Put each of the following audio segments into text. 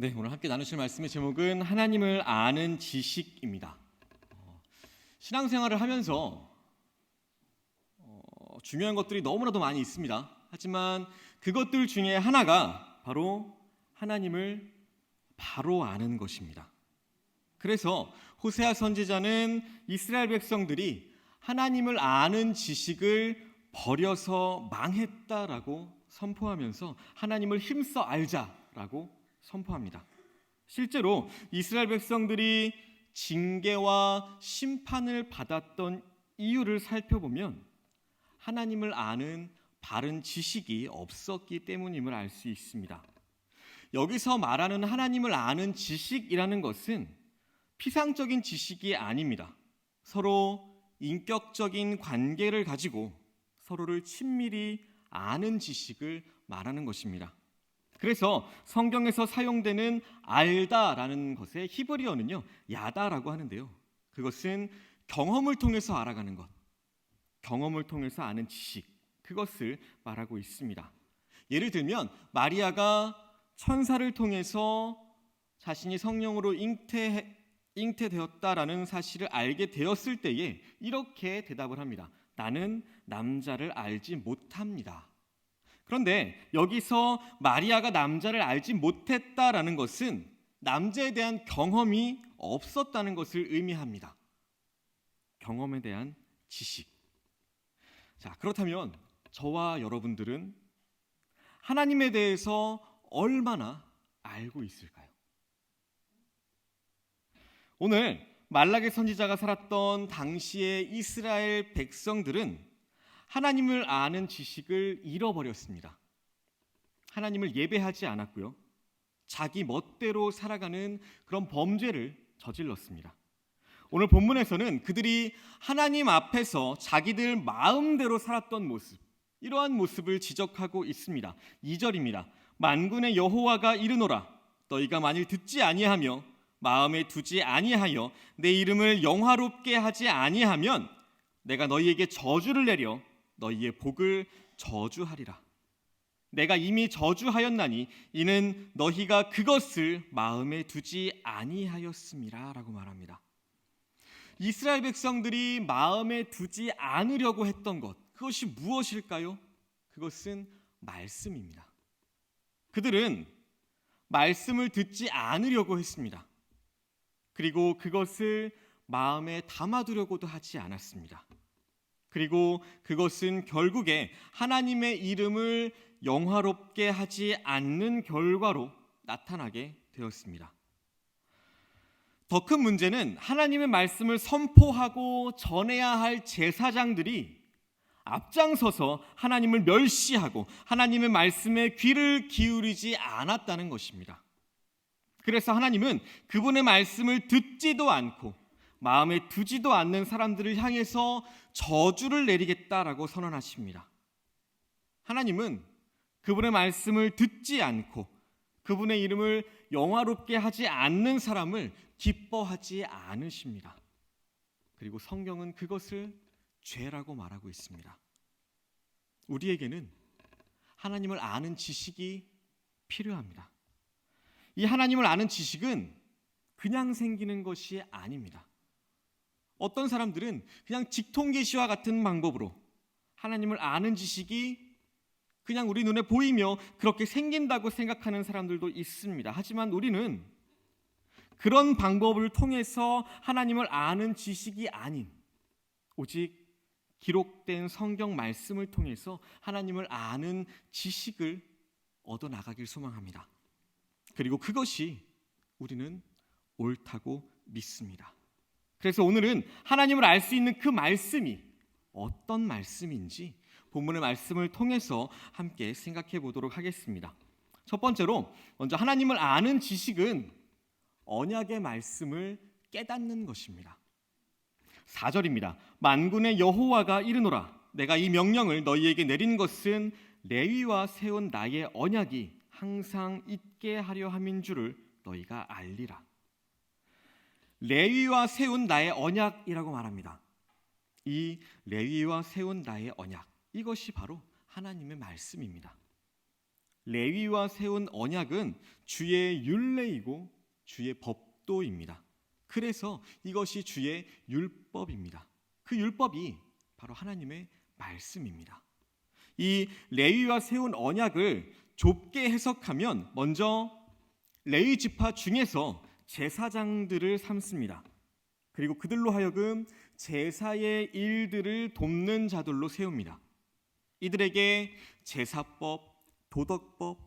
네, 오늘 함께 나누실 말씀의 제목은 하나님을 아는 지식입니다. 신앙생활을 하면서 중요한 것들이 너무나도 많이 있습니다. 하지만 그것들 중에 하나가 바로 하나님을 바로 아는 것입니다. 그래서 호세아 선지자는 이스라엘 백성들이 하나님을 아는 지식을 버려서 망했다라고 선포하면서 하나님을 힘써 알자라고 선포합니다. 실제로 이스라엘 백성들이 징계와 심판을 받았던 이유를 살펴보면 하나님을 아는 바른 지식이 없었기 때문임을 알 수 있습니다. 여기서 말하는 하나님을 아는 지식이라는 것은 피상적인 지식이 아닙니다. 서로 인격적인 관계를 가지고 서로를 친밀히 아는 지식을 말하는 것입니다. 그래서 성경에서 사용되는 알다라는 것의 히브리어는요, 야다라고 하는데요. 그것은 경험을 통해서 알아가는 것, 경험을 통해서 아는 지식, 그것을 말하고 있습니다. 예를 들면 마리아가 천사를 통해서 자신이 성령으로 잉태되었다라는 사실을 알게 되었을 때에 이렇게 대답을 합니다. 나는 남자를 알지 못합니다. 그런데 여기서 마리아가 남자를 알지 못했다라는 것은 남자에 대한 경험이 없었다는 것을 의미합니다. 경험에 대한 지식. 자, 그렇다면 저와 여러분들은 하나님에 대해서 얼마나 알고 있을까요? 오늘 말라기 선지자가 살았던 당시의 이스라엘 백성들은 하나님을 아는 지식을 잃어버렸습니다. 하나님을 예배하지 않았고요. 자기 멋대로 살아가는 그런 범죄를 저질렀습니다. 오늘 본문에서는 그들이 하나님 앞에서 자기들 마음대로 살았던 모습, 이러한 모습을 지적하고 있습니다. 2절입니다. 만군의 여호와가 이르노라 너희가 만일 듣지 아니하며 마음에 두지 아니하여 내 이름을 영화롭게 하지 아니하면 내가 너희에게 저주를 내려 너희의 복을 저주하리라. 내가 이미 저주하였나니 이는 너희가 그것을 마음에 두지 아니하였음이라 라고 말합니다. 이스라엘 백성들이 마음에 두지 않으려고 했던 것, 그것이 무엇일까요? 그것은 말씀입니다. 그들은 말씀을 듣지 않으려고 했습니다. 그리고 그것을 마음에 담아두려고도 하지 않았습니다. 그리고 그것은 결국에 하나님의 이름을 영화롭게 하지 않는 결과로 나타나게 되었습니다. 더 큰 문제는 하나님의 말씀을 선포하고 전해야 할 제사장들이 앞장서서 하나님을 멸시하고 하나님의 말씀에 귀를 기울이지 않았다는 것입니다. 그래서 하나님은 그분의 말씀을 듣지도 않고 마음에 두지도 않는 사람들을 향해서 저주를 내리겠다라고 선언하십니다. 하나님은 그분의 말씀을 듣지 않고 그분의 이름을 영화롭게 하지 않는 사람을 기뻐하지 않으십니다. 그리고 성경은 그것을 죄라고 말하고 있습니다. 우리에게는 하나님을 아는 지식이 필요합니다. 이 하나님을 아는 지식은 그냥 생기는 것이 아닙니다. 어떤 사람들은 그냥 직통계시와 같은 방법으로 하나님을 아는 지식이 그냥 우리 눈에 보이며 그렇게 생긴다고 생각하는 사람들도 있습니다. 하지만 우리는 그런 방법을 통해서 하나님을 아는 지식이 아닌 오직 기록된 성경 말씀을 통해서 하나님을 아는 지식을 얻어나가길 소망합니다. 그리고 그것이 우리는 옳다고 믿습니다. 그래서 오늘은 하나님을 알 수 있는 그 말씀이 어떤 말씀인지 본문의 말씀을 통해서 함께 생각해 보도록 하겠습니다. 첫 번째로 먼저 하나님을 아는 지식은 언약의 말씀을 깨닫는 것입니다. 4절입니다. 만군의 여호와가 이르노라 내가 이 명령을 너희에게 내린 것은 레위와 세운 나의 언약이 항상 있게 하려 함인 줄을 너희가 알리라. 레위와 세운 나의 언약이라고 말합니다. 이 레위와 세운 나의 언약, 이것이 바로 하나님의 말씀입니다. 레위와 세운 언약은 주의 율례이고 주의 법도입니다. 그래서 이것이 주의 율법입니다. 그 율법이 바로 하나님의 말씀입니다. 이 레위와 세운 언약을 좁게 해석하면 먼저 레위 지파 중에서 제사장들을 삼습니다. 그리고 그들로 하여금 제사의 일들을 돕는 자들로 세웁니다. 이들에게 제사법, 도덕법,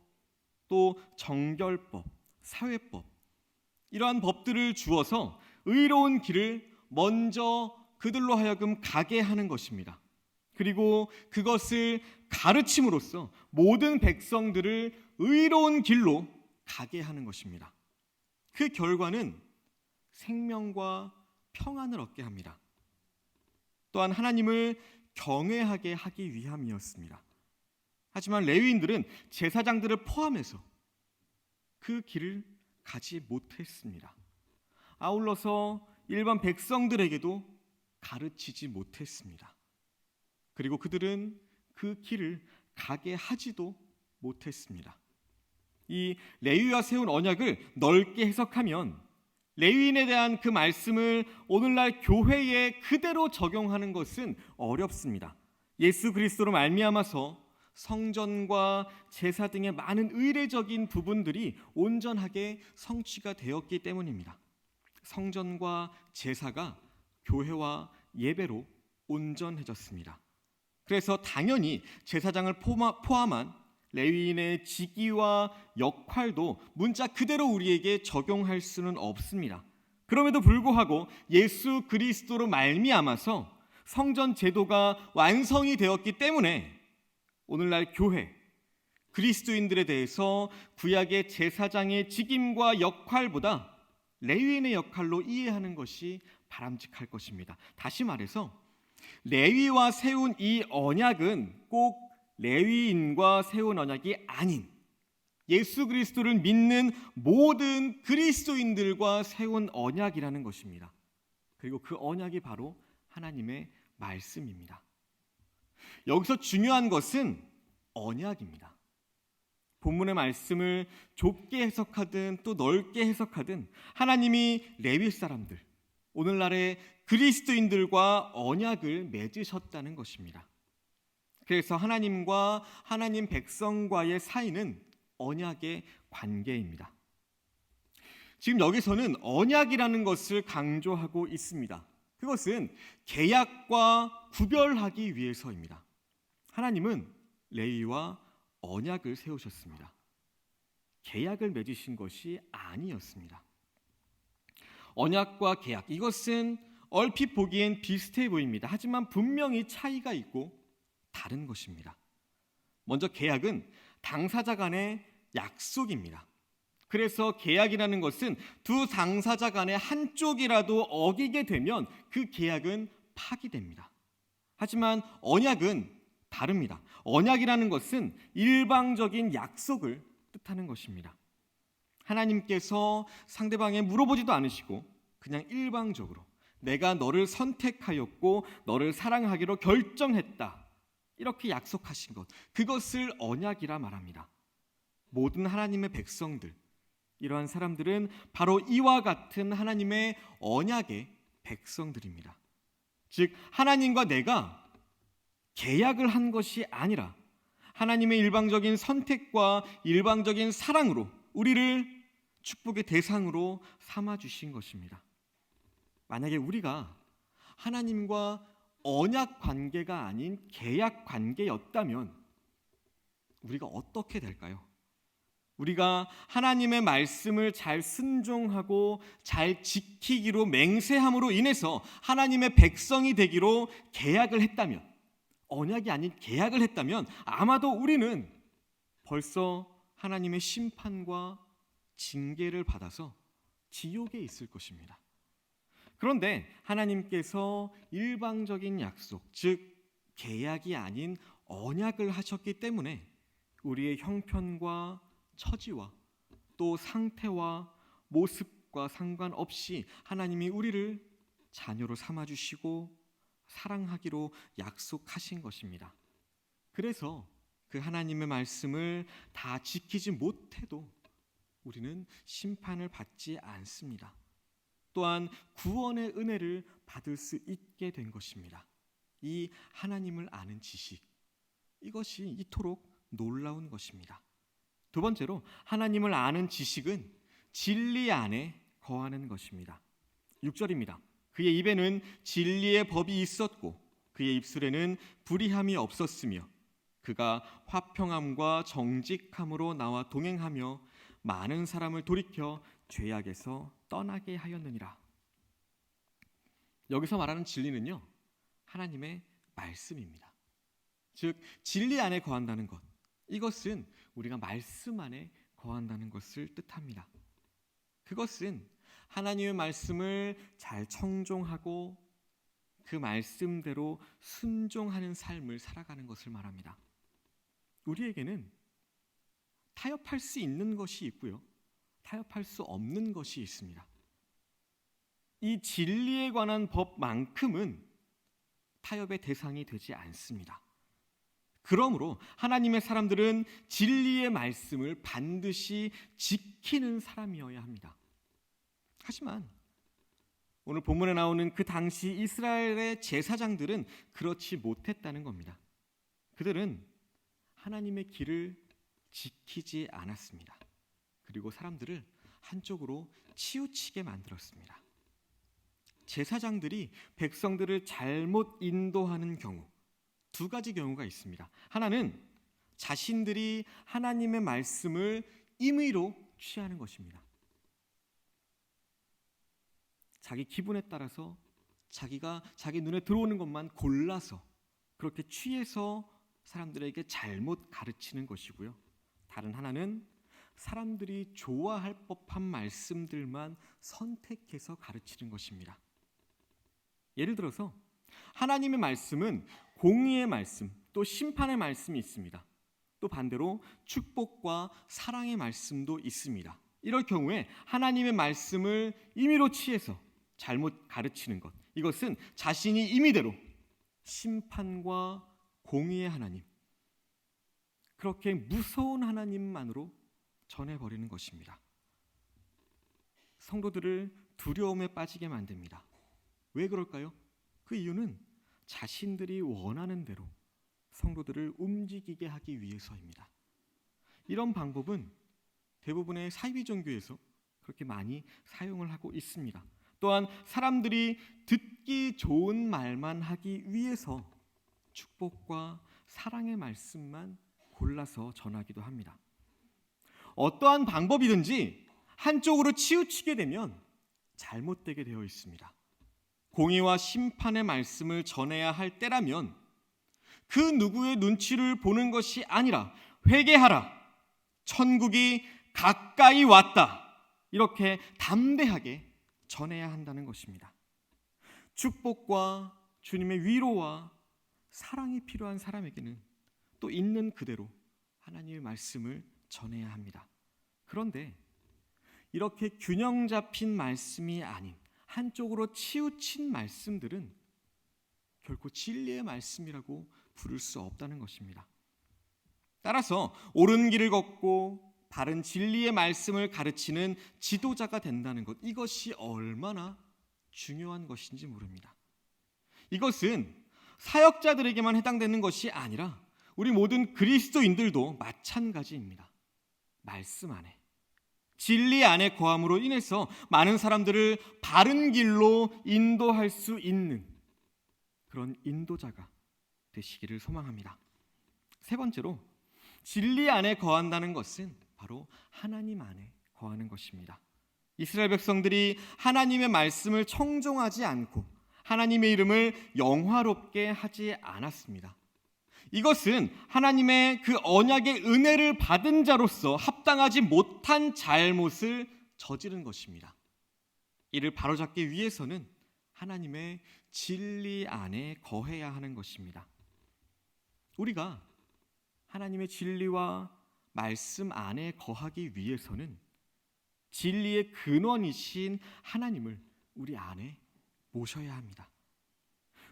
또 정결법, 사회법 이러한 법들을 주어서 의로운 길을 먼저 그들로 하여금 가게 하는 것입니다. 그리고 그것을 가르침으로써 모든 백성들을 의로운 길로 가게 하는 것입니다. 그 결과는 생명과 평안을 얻게 합니다. 또한 하나님을 경외하게 하기 위함이었습니다. 하지만 레위인들은 제사장들을 포함해서 그 길을 가지 못했습니다. 아울러서 일반 백성들에게도 가르치지 못했습니다. 그리고 그들은 그 길을 가게 하지도 못했습니다. 이 레위와 세운 언약을 넓게 해석하면 레위인에 대한 그 말씀을 오늘날 교회에 그대로 적용하는 것은 어렵습니다. 예수 그리스도로 말미암아서 성전과 제사 등의 많은 의례적인 부분들이 온전하게 성취가 되었기 때문입니다. 성전과 제사가 교회와 예배로 온전해졌습니다. 그래서 당연히 제사장을 포함한 레위인의 직위와 역할도 문자 그대로 우리에게 적용할 수는 없습니다. 그럼에도 불구하고 예수 그리스도로 말미암아서 성전 제도가 완성이 되었기 때문에 오늘날 교회, 그리스도인들에 대해서 구약의 제사장의 직임과 역할보다 레위인의 역할로 이해하는 것이 바람직할 것입니다. 다시 말해서 레위와 세운 이 언약은 꼭 레위인과 세운 언약이 아닌 예수 그리스도를 믿는 모든 그리스도인들과 세운 언약이라는 것입니다. 그리고 그 언약이 바로 하나님의 말씀입니다. 여기서 중요한 것은 언약입니다. 본문의 말씀을 좁게 해석하든 또 넓게 해석하든 하나님이 레위 사람들, 오늘날의 그리스도인들과 언약을 맺으셨다는 것입니다. 그래서 하나님과 하나님 백성과의 사이는 언약의 관계입니다. 지금 여기서는 언약이라는 것을 강조하고 있습니다. 그것은 계약과 구별하기 위해서입니다. 하나님은 레위와 언약을 세우셨습니다. 계약을 맺으신 것이 아니었습니다. 언약과 계약, 이것은 얼핏 보기엔 비슷해 보입니다. 하지만 분명히 차이가 있고 다른 것입니다. 먼저 계약은 당사자 간의 약속입니다. 그래서 계약이라는 것은 두 당사자 간의 한쪽이라도 어기게 되면 그 계약은 파기됩니다. 하지만 언약은 다릅니다. 언약이라는 것은 일방적인 약속을 뜻하는 것입니다. 하나님께서 상대방에 물어보지도 않으시고 그냥 일방적으로 내가 너를 선택하였고 너를 사랑하기로 결정했다, 이렇게 약속하신 것, 그것을 언약이라 말합니다. 모든 하나님의 백성들, 이러한 사람들은 바로 이와 같은 하나님의 언약의 백성들입니다. 즉 하나님과 내가 계약을 한 것이 아니라 하나님의 일방적인 선택과 일방적인 사랑으로 우리를 축복의 대상으로 삼아주신 것입니다. 만약에 우리가 하나님과 언약 관계가 아닌 계약 관계였다면 우리가 어떻게 될까요? 우리가 하나님의 말씀을 잘 순종하고 잘 지키기로 맹세함으로 인해서 하나님의 백성이 되기로 계약을 했다면, 언약이 아닌 계약을 했다면 아마도 우리는 벌써 하나님의 심판과 징계를 받아서 지옥에 있을 것입니다. 그런데 하나님께서 일방적인 약속, 즉 계약이 아닌 언약을 하셨기 때문에 우리의 형편과 처지와 또 상태와 모습과 상관없이 하나님이 우리를 자녀로 삼아주시고 사랑하기로 약속하신 것입니다. 그래서 그 하나님의 말씀을 다 지키지 못해도 우리는 심판을 받지 않습니다. 또한 구원의 은혜를 받을 수 있게 된 것입니다. 이 하나님을 아는 지식, 이것이 이토록 놀라운 것입니다. 두 번째로 하나님을 아는 지식은 진리 안에 거하는 것입니다. 6절입니다. 그의 입에는 진리의 법이 있었고 그의 입술에는 불의함이 없었으며 그가 화평함과 정직함으로 나와 동행하며 많은 사람을 돌이켜 죄악에서 떠나게 하였느니라. 여기서 말하는 진리는요, 하나님의 말씀입니다. 즉 진리 안에 거한다는 것, 이것은 우리가 말씀 안에 거한다는 것을 뜻합니다. 그것은 하나님의 말씀을 잘 청종하고 그 말씀대로 순종하는 삶을 살아가는 것을 말합니다. 우리에게는 타협할 수 있는 것이 있고요, 타협할 수 없는 것이 있습니다. 이 진리에 관한 법만큼은 타협의 대상이 되지 않습니다. 그러므로 하나님의 사람들은 진리의 말씀을 반드시 지키는 사람이어야 합니다. 하지만 오늘 본문에 나오는 그 당시 이스라엘의 제사장들은 그렇지 못했다는 겁니다. 그들은 하나님의 길을 지키지 않았습니다. 그리고 사람들을 한쪽으로 치우치게 만들었습니다. 제사장들이 백성들을 잘못 인도하는 경우, 두 가지 경우가 있습니다. 하나는 자신들이 하나님의 말씀을 임의로 취하는 것입니다. 자기 기분에 따라서 자기가 자기 눈에 들어오는 것만 골라서 그렇게 취해서 사람들에게 잘못 가르치는 것이고요. 다른 하나는 사람들이 좋아할 법한 말씀들만 선택해서 가르치는 것입니다. 예를 들어서 하나님의 말씀은 공의의 말씀, 또 심판의 말씀이 있습니다. 또 반대로 축복과 사랑의 말씀도 있습니다. 이럴 경우에 하나님의 말씀을 임의로 취해서 잘못 가르치는 것, 이것은 자신이 임의대로 심판과 공의의 하나님, 그렇게 무서운 하나님만으로 전해버리는 것입니다. 성도들을 두려움에 빠지게 만듭니다. 왜 그럴까요? 그 이유는 자신들이 원하는 대로 성도들을 움직이게 하기 위해서입니다. 이런 방법은 대부분의 사이비 종교에서 그렇게 많이 사용을 하고 있습니다. 또한 사람들이 듣기 좋은 말만 하기 위해서 축복과 사랑의 말씀만 골라서 전하기도 합니다. 어떠한 방법이든지 한쪽으로 치우치게 되면 잘못되게 되어 있습니다. 공의와 심판의 말씀을 전해야 할 때라면 그 누구의 눈치를 보는 것이 아니라 회개하라, 천국이 가까이 왔다, 이렇게 담대하게 전해야 한다는 것입니다. 축복과 주님의 위로와 사랑이 필요한 사람에게는 또 있는 그대로 하나님의 말씀을 전해야 합니다. 그런데 이렇게 균형 잡힌 말씀이 아닌 한쪽으로 치우친 말씀들은 결코 진리의 말씀이라고 부를 수 없다는 것입니다. 따라서 옳은 길을 걷고 바른 진리의 말씀을 가르치는 지도자가 된다는 것, 이것이 얼마나 중요한 것인지 모릅니다. 이것은 사역자들에게만 해당되는 것이 아니라 우리 모든 그리스도인들도 마찬가지입니다. 말씀 안에, 진리 안에 거함으로 인해서 많은 사람들을 바른 길로 인도할 수 있는 그런 인도자가 되시기를 소망합니다. 세 번째로, 진리 안에 거한다는 것은 바로 하나님 안에 거하는 것입니다. 이스라엘 백성들이 하나님의 말씀을 청종하지 않고 하나님의 이름을 영화롭게 하지 않았습니다. 이것은 하나님의 그 언약의 은혜를 받은 자로서 합당하지 못한 잘못을 저지른 것입니다. 이를 바로잡기 위해서는 하나님의 진리 안에 거해야 하는 것입니다. 우리가 하나님의 진리와 말씀 안에 거하기 위해서는 진리의 근원이신 하나님을 우리 안에 모셔야 합니다.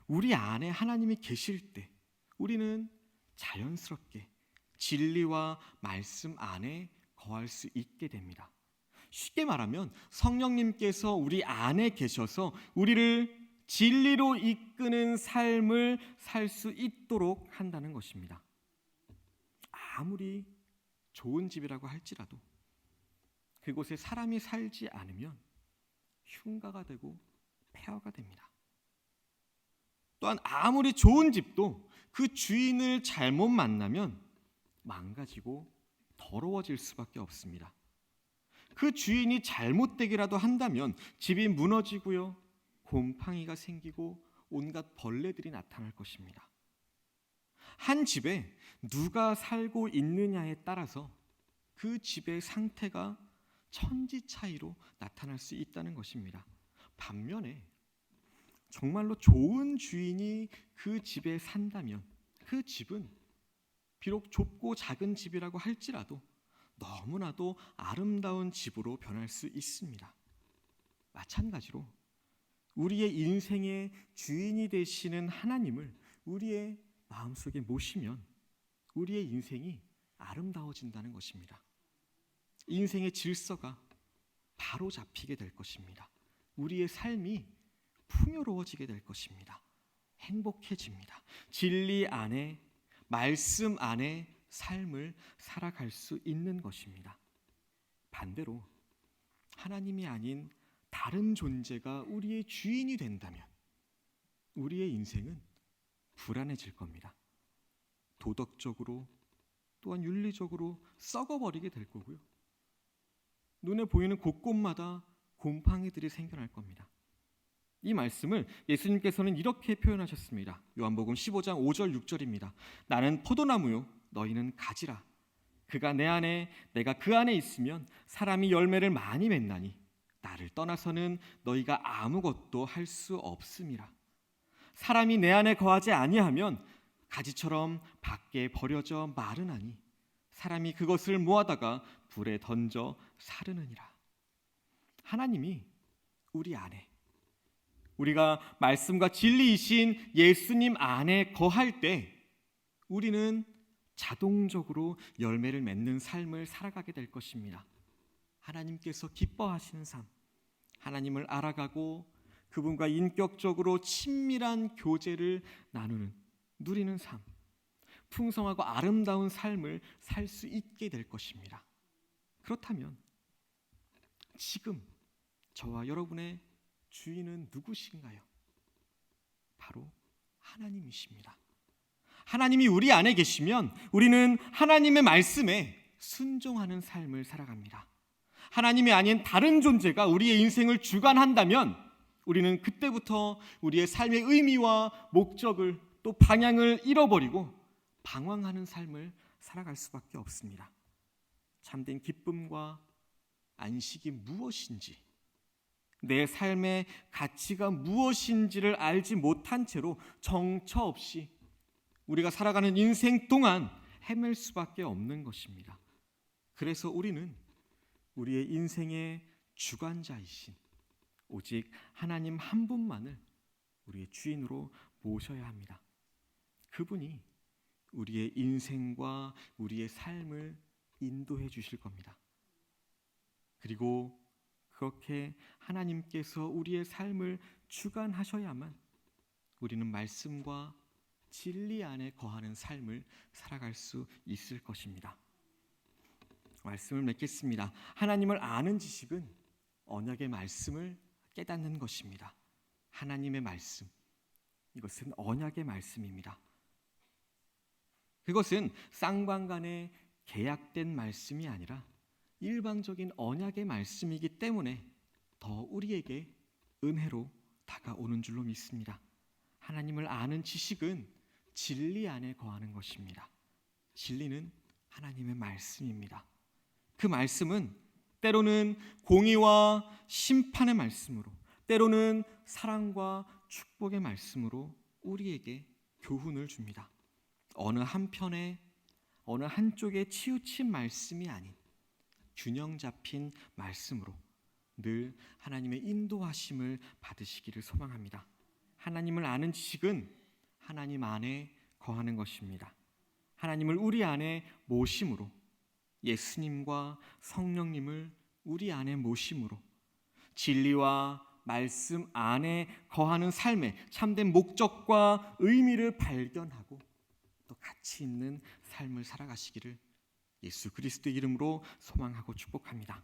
우리 안에 하나님이 계실 때 우리는 자연스럽게 진리와 말씀 안에 거할 수 있게 됩니다. 쉽게 말하면 성령님께서 우리 안에 계셔서 우리를 진리로 이끄는 삶을 살 수 있도록 한다는 것입니다. 아무리 좋은 집이라고 할지라도 그곳에 사람이 살지 않으면 흉가가 되고 폐허가 됩니다. 또한 아무리 좋은 집도 그 주인을 잘못 만나면 망가지고 더러워질 수밖에 없습니다. 그 주인이 잘못되기라도 한다면 집이 무너지고요, 곰팡이가 생기고 온갖 벌레들이 나타날 것입니다. 한 집에 누가 살고 있느냐에 따라서 그 집의 상태가 천지 차이로 나타날 수 있다는 것입니다. 반면에 정말로 좋은 주인이 그 집에 산다면 그 집은 비록 좁고 작은 집이라고 할지라도 너무나도 아름다운 집으로 변할 수 있습니다. 마찬가지로 우리의 인생의 주인이 되시는 하나님을 우리의 마음속에 모시면 우리의 인생이 아름다워진다는 것입니다. 인생의 질서가 바로 잡히게 될 것입니다. 우리의 삶이 풍요로워지게 될 것입니다. 행복해집니다. 진리 안에, 말씀 안에 삶을 살아갈 수 있는 것입니다. 반대로 하나님이 아닌 다른 존재가 우리의 주인이 된다면 우리의 인생은 불안해질 겁니다. 도덕적으로 또한 윤리적으로 썩어버리게 될 거고요. 눈에 보이는 곳곳마다 곰팡이들이 생겨날 겁니다. 이 말씀을 예수님께서는 이렇게 표현하셨습니다. 요한복음 15장 5절 6절입니다. 나는 포도나무요 너희는 가지라. 그가 내 안에 내가 그 안에 있으면 사람이 열매를 많이 맺나니 나를 떠나서는 너희가 아무것도 할 수 없음이라. 사람이 내 안에 거하지 아니하면 가지처럼 밖에 버려져 마르나니 사람이 그것을 모아다가 불에 던져 사르느니라. 하나님이 우리 안에, 우리가 말씀과 진리이신 예수님 안에 거할 때 우리는 자동적으로 열매를 맺는 삶을 살아가게 될 것입니다. 하나님께서 기뻐하시는 삶, 하나님을 알아가고 그분과 인격적으로 친밀한 교제를 누리는 삶, 풍성하고 아름다운 삶을 살 수 있게 될 것입니다. 그렇다면 지금 저와 여러분의 주인은 누구신가요? 바로 하나님이십니다. 하나님이 우리 안에 계시면 우리는 하나님의 말씀에 순종하는 삶을 살아갑니다. 하나님이 아닌 다른 존재가 우리의 인생을 주관한다면 우리는 그때부터 우리의 삶의 의미와 목적을 또 방향을 잃어버리고 방황하는 삶을 살아갈 수밖에 없습니다. 참된 기쁨과 안식이 무엇인지, 내 삶의 가치가 무엇인지를 알지 못한 채로 정처 없이 우리가 살아가는 인생 동안 헤맬 수밖에 없는 것입니다. 그래서 우리는 우리의 인생의 주관자이신 오직 하나님 한 분만을 우리의 주인으로 모셔야 합니다. 그분이 우리의 인생과 우리의 삶을 인도해 주실 겁니다. 그리고 그렇게 하나님께서 우리의 삶을 주관하셔야만 우리는 말씀과 진리 안에 거하는 삶을 살아갈 수 있을 것입니다. 말씀을 맺겠습니다. 하나님을 아는 지식은 언약의 말씀을 깨닫는 것입니다. 하나님의 말씀, 이것은 언약의 말씀입니다. 그것은 쌍방간에 계약된 말씀이 아니라 일방적인 언약의 말씀이기 때문에 더 우리에게 은혜로 다가오는 줄로 믿습니다. 하나님을 아는 지식은 진리 안에 거하는 것입니다. 진리는 하나님의 말씀입니다. 그 말씀은 때로는 공의와 심판의 말씀으로, 때로는 사랑과 축복의 말씀으로 우리에게 교훈을 줍니다. 어느 한편에 어느 한쪽에 치우친 말씀이 아닌 균형 잡힌 말씀으로 늘 하나님의 인도하심을 받으시기를 소망합니다. 하나님을 아는 지식은 하나님 안에 거하는 것입니다. 하나님을 우리 안에 모심으로, 예수님과 성령님을 우리 안에 모심으로 진리와 말씀 안에 거하는 삶의 참된 목적과 의미를 발견하고 또 가치 있는 삶을 살아가시기를 예수 그리스도의 이름으로 소망하고 축복합니다.